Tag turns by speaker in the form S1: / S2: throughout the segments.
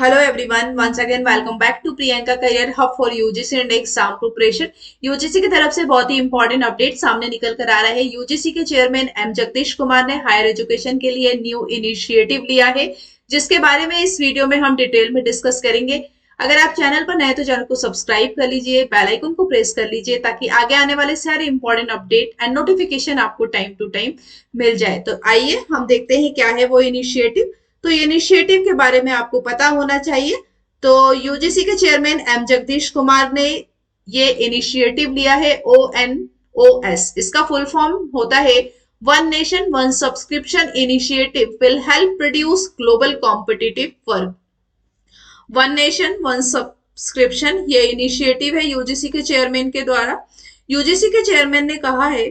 S1: Hello everyone, once again welcome back to Priyanka Career Hub for UGC and exam preparation. UGC की तरफ से बहुत ही important update सामने निकल कर आ रहा है। यूजीसी के चेयरमैन एम जगदीश कुमार ने हायर एजुकेशन के लिए न्यू इनिशिएटिव लिया है, जिसके बारे में इस वीडियो में हम डिटेल में डिस्कस करेंगे। अगर आप चैनल पर नए तो चैनल को सब्सक्राइब कर लीजिए, बेल आइकन को प्रेस कर लीजिए ताकि आगे आने वाले सारे इंपॉर्टेंट अपडेट एंड नोटिफिकेशन आपको टाइम टू टाइम मिल जाए। तो आइए हम देखते हैं क्या है वो इनिशिएटिव। तो इनिशिएटिव के बारे में आपको पता होना चाहिए। तो यूजीसी के चेयरमैन एम जगदीश कुमार ने ये इनिशिएटिव लिया है ONOS। इसका फुल फॉर्म होता है one nation one subscription initiative will help produce global competitive work. One nation one subscription ये इनिशिएटिव है यूजीसी के चेयरमैन के द्वारा। यूजीसी के चेयरमैन ने कहा है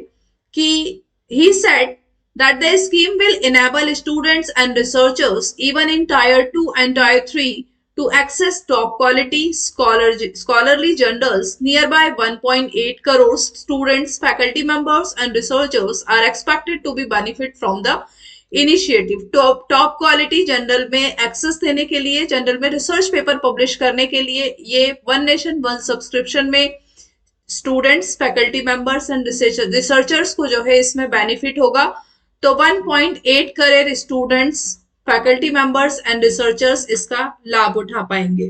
S1: कि he said that the scheme will enable students and researchers even in tier 2 and tier 3 to access top quality scholarly journals. Nearby 1.8 crore students, faculty members and researchers are expected to be benefit from the initiative. Top quality journal में access देने के लिए, journal में research paper publish करने के लिए ये one nation one subscription में students, faculty members and researchers को जो है इसमें बेनिफिट होगा। तो 1.8 crore students, faculty members and researchers इसका लाभ उठा पाएंगे।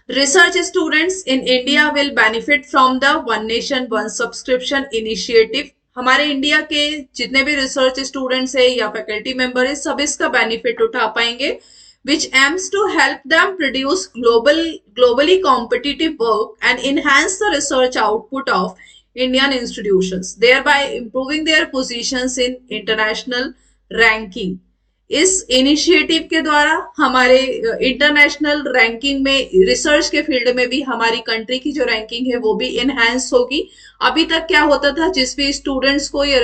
S1: Research students in India will benefit from the one nation one subscription initiative. हमारे इंडिया के जितने भी रिसर्च स्टूडेंट्स है या फैकल्टी मेंबर है, सब इसका बेनिफिट उठा पाएंगे। which aims to help them produce globally competitive work and enhance the research output of Indian institutions, thereby improving their positions in international ranking. इस इनिशिएटिव के द्वारा हमारे इंटरनेशनल रैंकिंग में, रिसर्च के फील्ड में भी हमारी कंट्री की जो रैंकिंग है वो भी इनहैंस होगी। अभी तक क्या होता था, जिस भी स्टूडेंट्स को या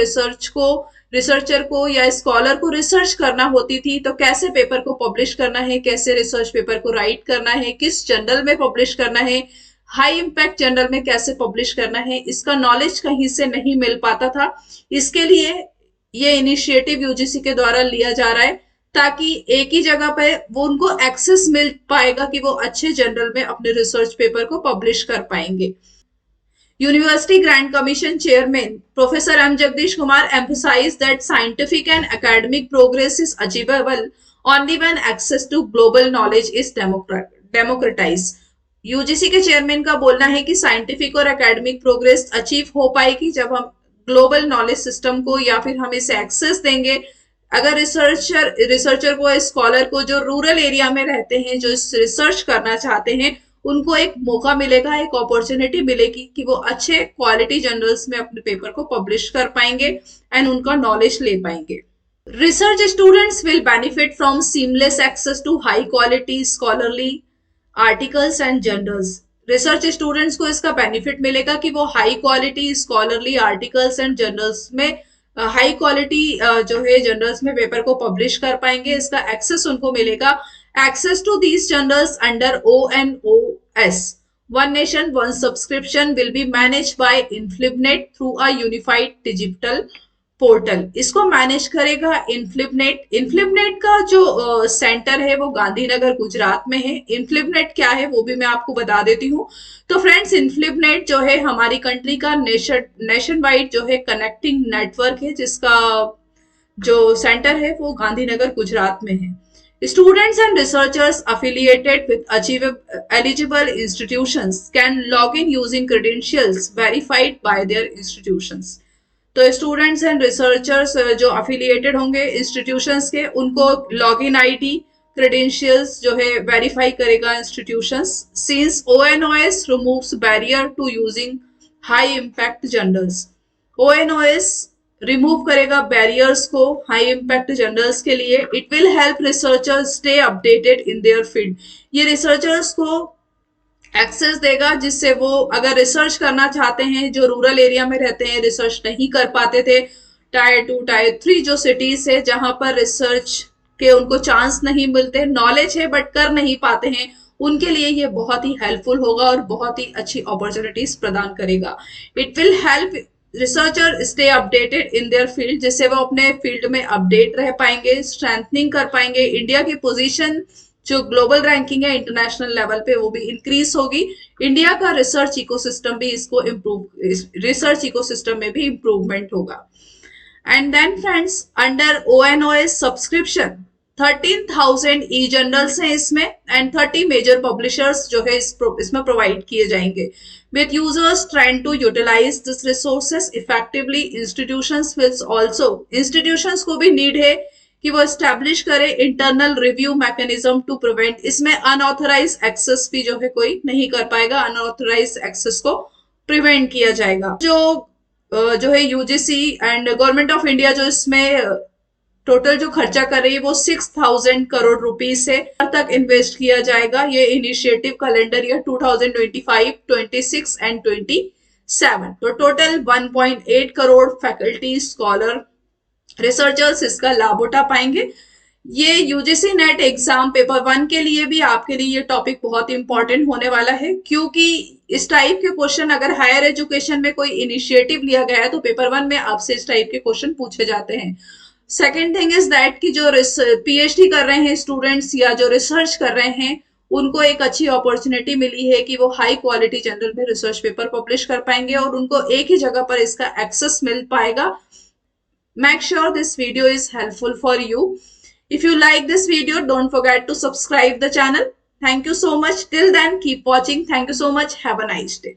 S1: रिसर्चर को या स्कॉलर को रिसर्च करना होती थी तो कैसे पेपर को पब्लिश करना है, कैसे रिसर्च पेपर को राइट करना है, किस जर्नल में पब्लिश करना है, हाई इम्पैक्ट जर्नल में कैसे पब्लिश करना है, इसका नॉलेज कहीं से नहीं मिल पाता था। इसके लिए ये इनिशिएटिव यूजीसी के द्वारा लिया जा रहा है ताकि एक ही जगह पे वो उनको एक्सेस मिल पाएगा कि वो अच्छे जर्नल में अपने रिसर्च पेपर को पब्लिश कर पाएंगे। University Grant Commission Chairman Professor M. Jagdish Kumar emphasized that scientific and academic progress is achievable only when access to global knowledge is democratized. UGC के चेयरमैन का बोलना है कि साइंटिफिक और एकेडमिक प्रोग्रेस अचीव हो पाएगी जब हम ग्लोबल नॉलेज सिस्टम को या फिर हम इसे एक्सेस देंगे। अगर रिसर्चर को, स्कॉलर को जो रूरल एरिया में रहते हैं, जो रिसर्च करना चाहते हैं, उनको एक मौका मिलेगा, एक अपॉर्चुनिटी मिलेगी कि वो अच्छे क्वालिटी जर्नल्स में अपने पेपर को पब्लिश कर पाएंगे एंड उनका नॉलेज ले पाएंगे। Research students will benefit from seamless access to high quality scholarly articles and journals. Research students को इसका बेनिफिट मिलेगा कि वो high quality scholarly articles and journals में, हाई क्वालिटी जो है जर्नल्स में पेपर को पब्लिश कर पाएंगे। इसका एक्सेस उनको मिलेगा। Access to these journals under ONOS, One Nation One Subscription, will be managed by InflibNet through a unified digital portal. इसको मैनेज करेगा इन्फ्लिबनेट। इन्फ्लिबनेट का जो सेंटर है वो गांधीनगर गुजरात में है। इन्फ्लिबनेट क्या है वो भी मैं आपको बता देती हूँ। तो फ्रेंड्स, इन्फ्लिबनेट जो है हमारी कंट्री का नेशन वाइड जो है कनेक्टिंग नेटवर्क है, जिसका जो सेंटर है वो गांधीनगर गुजरात में है। Students and researchers affiliated with eligible institutions can log in using credentials verified by their institutions. तो students and researchers जो affiliated होंगे institutions के, उनको login ID, credentials जो है verify करेगा institutions. Since ONOS removes barrier to using high impact journals, ONOS remove करेगा barriers को हाई इम्पैक्ट जर्नल्स के लिए। It will help researchers stay updated in their field. ये रिसर्चर्स को एक्सेस देगा जिससे वो अगर रिसर्च करना चाहते हैं, जो रूरल एरिया में रहते हैं, रिसर्च नहीं कर पाते थे, टायर 2 टायर 3 जो सिटीज है जहां पर रिसर्च के उनको चांस नहीं मिलते, नॉलेज है बट कर नहीं पाते हैं, उनके लिए ये बहुत ही हेल्पफुल होगा और बहुत ही अच्छी अपॉर्चुनिटीज प्रदान करेगा। It will help researcher stay updated in their field, जिससे वो अपने फील्ड में अपडेट रह पाएंगे, स्ट्रेंथनिंग कर पाएंगे। इंडिया की पोजीशन जो ग्लोबल रैंकिंग है इंटरनेशनल लेवल पे वो भी इंक्रीज होगी। इंडिया का रिसर्च इकोसिस्टम भी इसको इम्प्रूव, रिसर्च इकोसिस्टम में भी इम्प्रूवमेंट होगा। And then friends, under ONOS subscription 13,000 E journals हैं इसमें एंड 30 मेजर पब्लिशर्स जो है इसमें प्रोवाइड किए जाएंगे। With users trying to utilise this resources effectively, institutions will also, institutions को भी नीड है कि वो स्टैब्लिश करे internal review mechanism to prevent, इसमें अनऑथराइज एक्सेस भी जो है कोई नहीं कर पाएगा, अनऑथराइज एक्सेस को प्रिवेंट किया जाएगा। जो है UGC and government of India जो इसमें टोटल जो खर्चा कर रही है वो 6,000 करोड़ रुपीस से तक इन्वेस्ट किया जाएगा। ये इनिशिएटिव कैलेंडर ईयर 2025, 26 एंड 27, तो total 1.8 crore faculty, scholar, researchers इसका लाभ उठा पाएंगे। ये यूजीसी नेट एग्जाम पेपर 1 के लिए भी आपके लिए ये टॉपिक बहुत इंपॉर्टेंट होने वाला है, क्योंकि इस टाइप के क्वेश्चन अगर हायर एजुकेशन में कोई इनिशिएटिव लिया गया है तो पेपर 1 में आपसे इस टाइप के क्वेश्चन पूछे जाते हैं। सेकेंड थिंग इज दैट कि जो पीएचडी कर रहे हैं स्टूडेंट्स या जो रिसर्च कर रहे हैं उनको एक अच्छी अपॉर्चुनिटी मिली है कि वो हाई क्वालिटी जर्नल में रिसर्च पेपर पब्लिश कर पाएंगे और उनको एक ही जगह पर इसका एक्सेस मिल पाएगा। Make sure this video is helpful for you. If you like this video, don't forget to subscribe the channel. Thank you so much. Till then, keep watching. Thank you so much. Have a nice day.